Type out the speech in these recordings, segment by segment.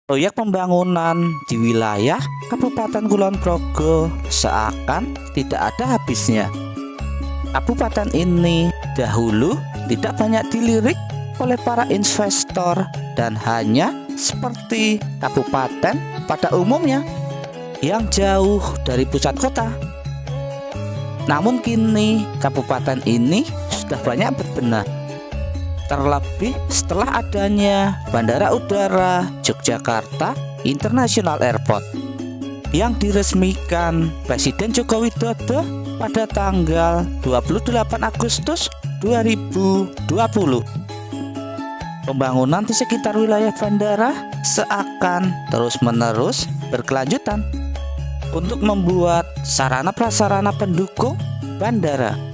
Proyek pembangunan di wilayah Kabupaten Kulon Progo seakan tidak ada habisnya. Kabupaten ini dahulu tidak banyak dilirik oleh para investor dan hanya seperti kabupaten pada umumnya yang jauh dari pusat kota. Namun kini kabupaten ini sudah banyak berbenah. Terlebih setelah adanya Bandara Udara Yogyakarta International Airport yang diresmikan Presiden Joko Widodo pada tanggal 28 Agustus 2020. Pembangunan di sekitar wilayah bandara seakan terus-menerus berkelanjutan untuk membuat sarana prasarana pendukung bandara.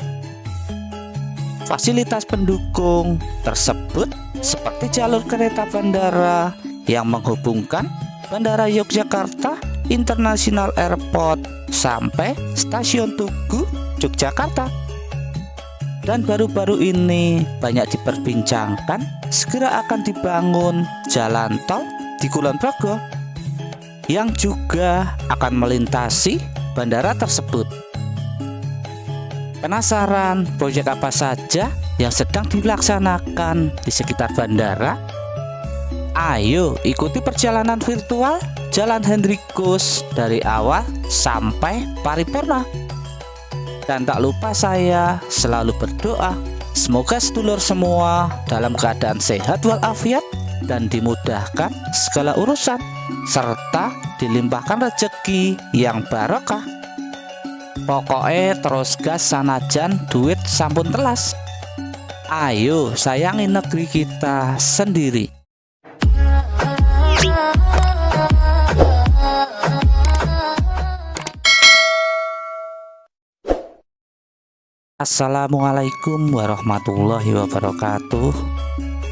Fasilitas pendukung tersebut seperti jalur kereta bandara yang menghubungkan Bandara Yogyakarta International Airport sampai Stasiun Tugu, Yogyakarta. Dan baru-baru ini banyak diperbincangkan segera akan dibangun jalan tol di Kulon Progo yang juga akan melintasi bandara tersebut. Penasaran proyek apa saja yang sedang dilaksanakan di sekitar bandara? Ayo ikuti perjalanan virtual Jalan Hendrikus dari awal sampai paripurna. Dan tak lupa saya selalu berdoa semoga sedulur semua dalam keadaan sehat walafiat dan dimudahkan segala urusan serta dilimpahkan rezeki yang barokah. Pokoknya terus gas sanajan duit sampun telas. Ayo sayangi negeri kita sendiri. Assalamualaikum warahmatullahi wabarakatuh.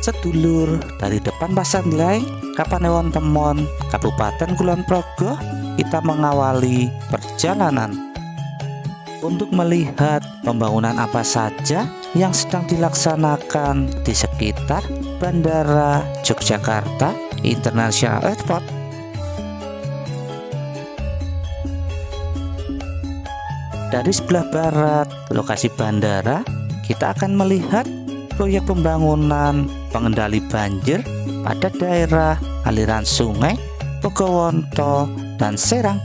Sedulur dari depan Pasandlai, Kapanewon Temon, Kabupaten Kulon Progo, kita mengawali perjalanan untuk melihat pembangunan apa saja yang sedang dilaksanakan di sekitar Bandara Yogyakarta International Airport. Dari sebelah barat lokasi bandara, kita akan melihat proyek pembangunan pengendali banjir pada daerah aliran sungai Pogowonto dan Serang.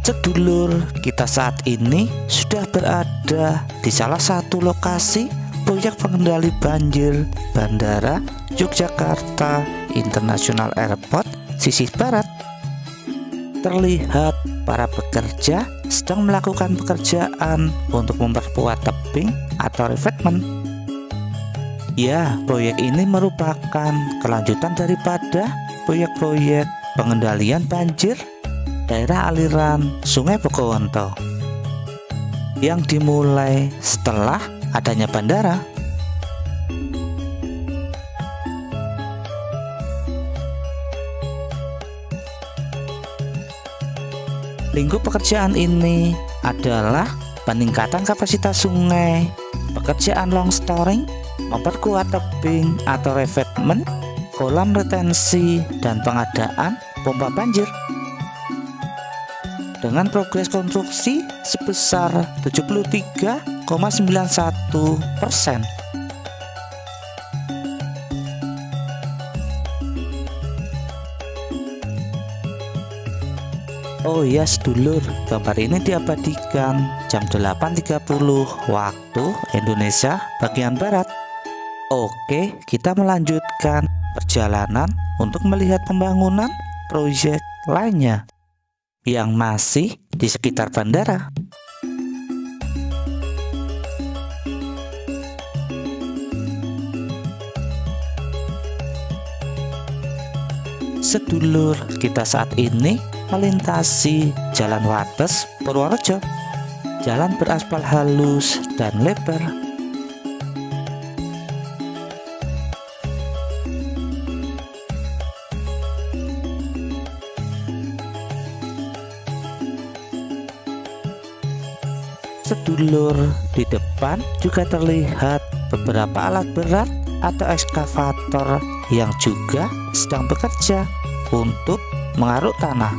Sedulur, kita saat ini sudah berada di salah satu lokasi proyek pengendali banjir Bandara Yogyakarta International Airport sisi barat. Terlihat para pekerja sedang melakukan pekerjaan untuk memperkuat tebing atau revetment. Ya, proyek ini merupakan kelanjutan daripada proyek-proyek pengendalian banjir daerah aliran Sungai Pogowonto yang dimulai setelah adanya bandara. Lingkup pekerjaan ini adalah peningkatan kapasitas sungai, pekerjaan longstoring, memperkuat tebing atau revetment, kolam retensi, dan pengadaan pompa banjir. Dengan progres konstruksi sebesar 73,91%. Oh iya sedulur, gambar ini diabadikan jam 8.30 waktu Indonesia bagian Barat. Oke, kita melanjutkan perjalanan untuk melihat pembangunan proyek lainnya yang masih di sekitar bandara. Sedulur, kita saat ini melintasi Jalan Wates Purworejo. Jalan beraspal halus dan lebar. sedulur, di depan juga terlihat beberapa alat berat atau ekskavator yang juga sedang bekerja untuk mengaruk tanah.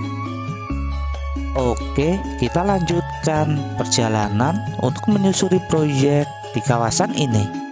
Oke, kita lanjutkan perjalanan untuk menyusuri proyek di kawasan ini.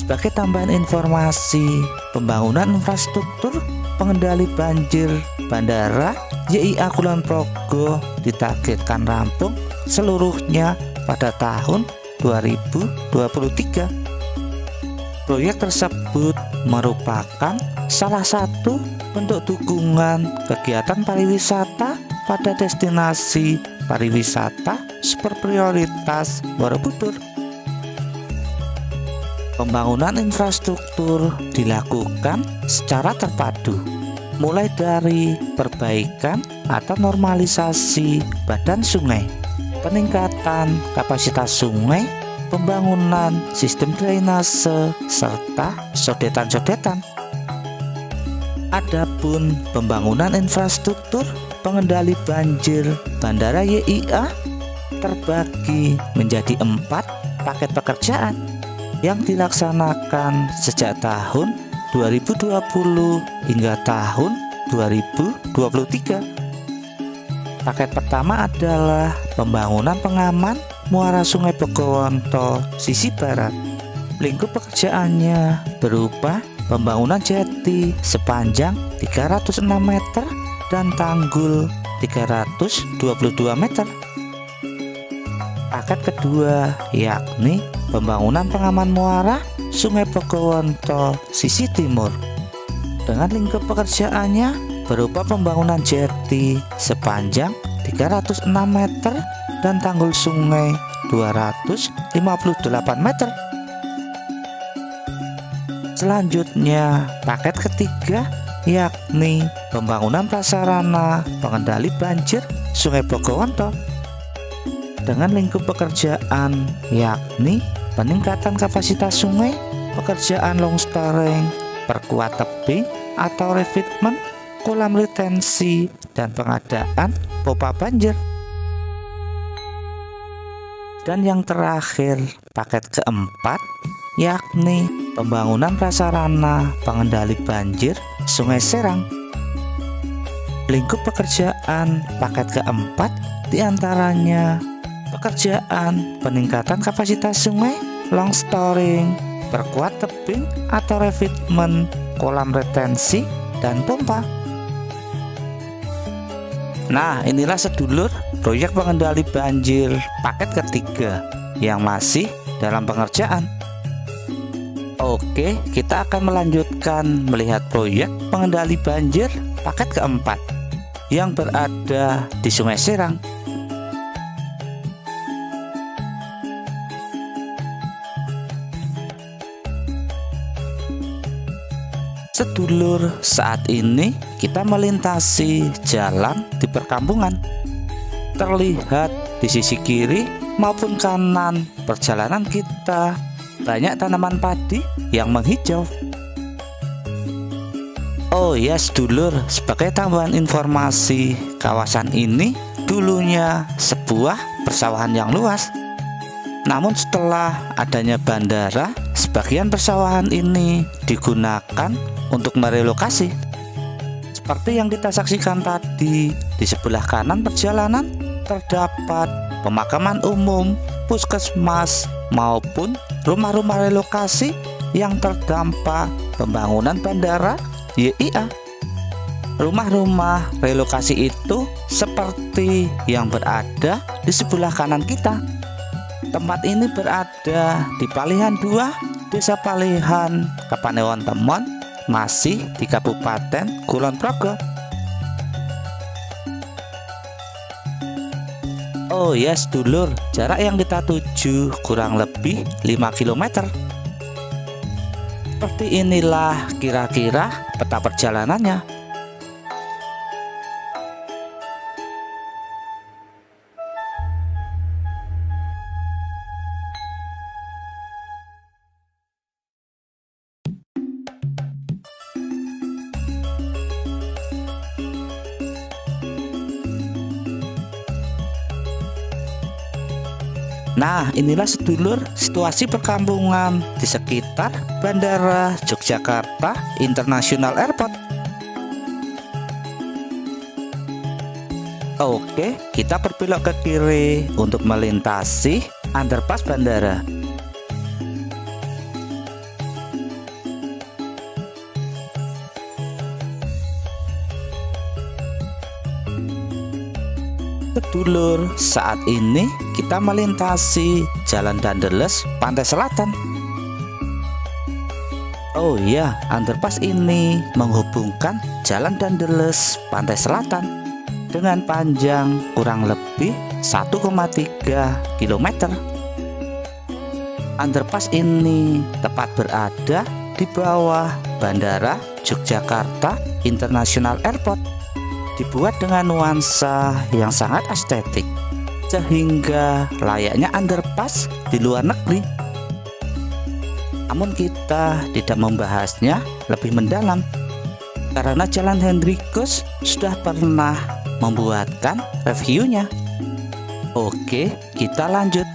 Sebagai tambahan informasi, pembangunan infrastruktur pengendali banjir Bandara YIA Kulon Progo ditargetkan rampung seluruhnya pada tahun 2023. Proyek tersebut merupakan salah satu bentuk dukungan kegiatan pariwisata pada destinasi pariwisata super prioritas Borobudur. Pembangunan infrastruktur dilakukan secara terpadu, mulai dari perbaikan atau normalisasi badan sungai, peningkatan kapasitas sungai, pembangunan sistem drainase, serta sodetan-sodetan. Adapun pembangunan infrastruktur pengendali banjir Bandara YIA terbagi menjadi 4 paket pekerjaan yang dilaksanakan sejak tahun 2020 hingga tahun 2023. Paket pertama adalah pembangunan pengaman muara Sungai Bogowonto sisi barat. Lingkup pekerjaannya berupa pembangunan jati sepanjang 306 meter dan tanggul 322 meter. Paket kedua yakni pembangunan pengaman muara Sungai Bogowonto sisi timur dengan lingkup pekerjaannya berupa pembangunan jati sepanjang 306 meter dan tanggul sungai 258 meter. Selanjutnya, paket ketiga yakni pembangunan prasarana pengendali banjir Sungai Bogowonto dengan lingkup pekerjaan yakni peningkatan kapasitas sungai, pekerjaan longstoring, perkuat tebing atau refitment, kolam retensi, dan pengadaan pompa banjir. Dan yang terakhir, paket keempat yakni pembangunan prasarana pengendali banjir Sungai Serang. Lingkup pekerjaan paket keempat diantaranya pekerjaan peningkatan kapasitas sungai, longstoring, perkuat tebing atau refitment, kolam retensi, dan pompa. Nah, inilah sedulur proyek pengendali banjir paket ketiga yang masih dalam pengerjaan. Oke, kita akan melanjutkan melihat proyek pengendali banjir paket keempat yang berada di Sungai Serang. Sedulur, saat ini kita melintasi jalan di perkampungan. Terlihat di sisi kiri maupun kanan perjalanan kita banyak tanaman padi yang menghijau. Oh ya sedulur, sebagai tambahan informasi, kawasan ini dulunya sebuah persawahan yang luas. Namun setelah adanya bandara, sebagian persawahan ini digunakan untuk merelokasi. Seperti yang kita saksikan tadi, di sebelah kanan perjalanan terdapat pemakaman umum, puskesmas, maupun rumah-rumah relokasi yang terdampak pembangunan bandara YIA. Rumah-rumah relokasi itu seperti yang berada di sebelah kanan kita. Tempat ini berada di Palihan 2, Desa Palihan, Kapanewon Temon, masih di Kabupaten Kulon Progo. Oh ya sedulur, jarak yang kita tuju kurang lebih 5 km. Seperti inilah kira-kira peta perjalanannya. Nah, inilah sedulur situasi perkampungan di sekitar Bandara Yogyakarta International Airport. Oke, kita berbelok ke kiri untuk melintasi underpass bandara. Sedulur, saat ini kita melintasi Jalan Dandeles Pantai Selatan. Oh iya, underpass ini menghubungkan Jalan Dandeles Pantai Selatan dengan panjang kurang lebih 1,3 km. Underpass ini tepat berada di bawah Bandara Yogyakarta International Airport. Dibuat dengan nuansa yang sangat estetik, sehingga layaknya underpass di luar negeri. Namun kita tidak membahasnya lebih mendalam, karena Jalan Hendrikus sudah pernah membuatkan reviewnya. Oke, kita lanjut.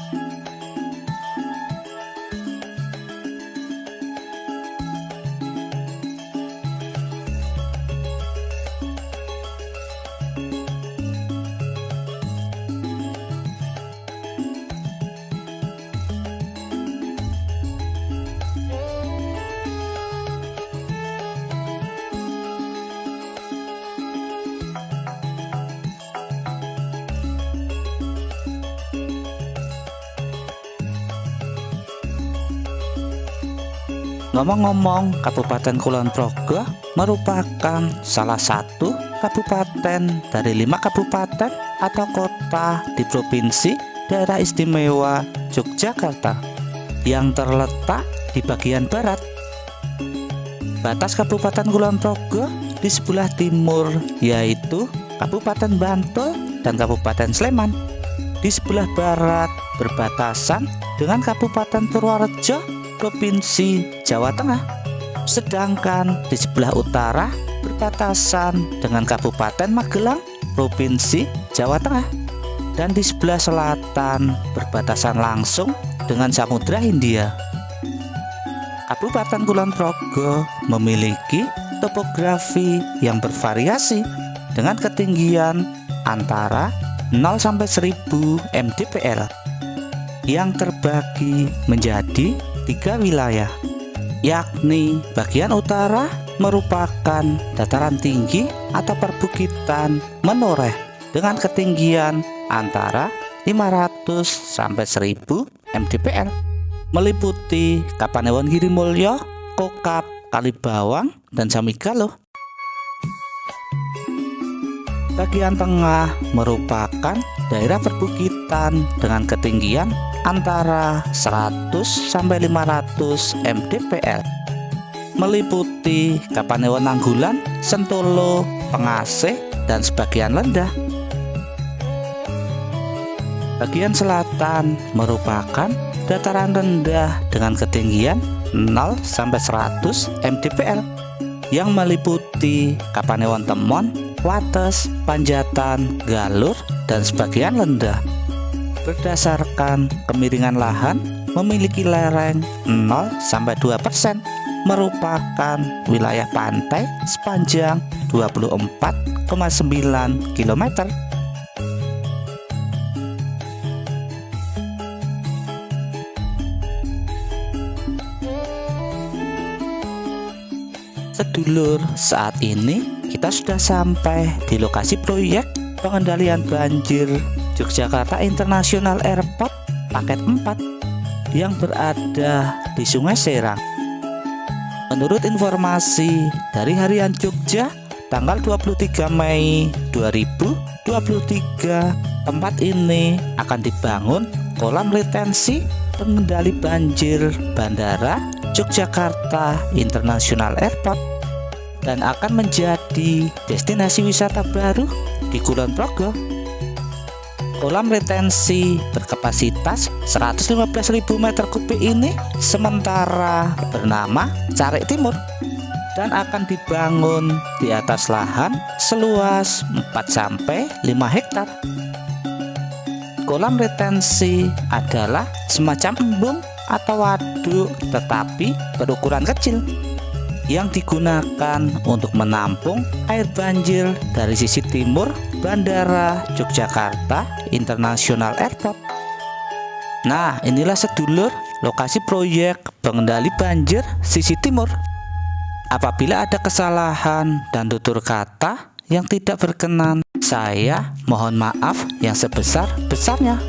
Ngomong-ngomong, Kabupaten Kulon Progo merupakan salah satu kabupaten dari 5 kabupaten atau kota di Provinsi Daerah Istimewa Yogyakarta yang terletak di bagian barat. Batas Kabupaten Kulon Progo di sebelah timur yaitu Kabupaten Bantul dan Kabupaten Sleman. Di sebelah barat berbatasan dengan Kabupaten Purworejo, Provinsi Jawa Tengah, sedangkan di sebelah utara berbatasan dengan Kabupaten Magelang, Provinsi Jawa Tengah, dan di sebelah selatan berbatasan langsung dengan Samudra Hindia. Kabupaten Kulon Progo memiliki topografi yang bervariasi dengan ketinggian antara 0 sampai 1000 mdpl yang terbagi menjadi 3 wilayah, yakni bagian utara merupakan dataran tinggi atau perbukitan menoreh dengan ketinggian antara 500 sampai 1000 mdpl, meliputi Kapanewon Girimulyo, Kokap, Kalibawang, dan Samigalo. Bagian tengah merupakan daerah perbukitan dengan ketinggian antara 100 sampai 500 mdpl, meliputi Kapanewon Nanggulan, Sentolo, Pengasih, dan sebagian Lendah. Bagian selatan merupakan dataran rendah dengan ketinggian 0 sampai 100 mdpl yang meliputi Kapanewon Temon, Wates, Panjatan, Galur, dan sebagian Lendah. Berdasarkan kemiringan lahan memiliki lereng 0 sampai 2%, merupakan wilayah pantai sepanjang 24,9 km. Sedulur, saat ini kita sudah sampai di lokasi proyek pengendalian banjir Yogyakarta International Airport paket 4 yang berada di Sungai Serang. Menurut informasi dari Harian Jogja tanggal 23 Mei 2023, tempat ini akan dibangun kolam retensi pengendali banjir Bandara Yogyakarta International Airport dan akan menjadi destinasi wisata baru di Kulon Progo. Kolam retensi berkapasitas 115.000 meter kubik ini sementara bernama Carik Timur dan akan dibangun di atas lahan seluas 4 sampai 5 hektar. Kolam retensi adalah semacam embung atau waduk tetapi berukuran kecil yang digunakan untuk menampung air banjir dari sisi timur Bandara Yogyakarta International Airport. Nah, inilah sedulur lokasi proyek pengendali banjir sisi timur. Apabila ada kesalahan dan tutur kata yang tidak berkenan, saya mohon maaf yang sebesar-besarnya.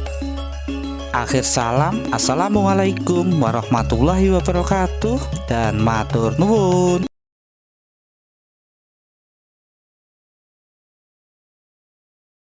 Akhir salam, assalamualaikum warahmatullahi wabarakatuh, dan matur nuwun.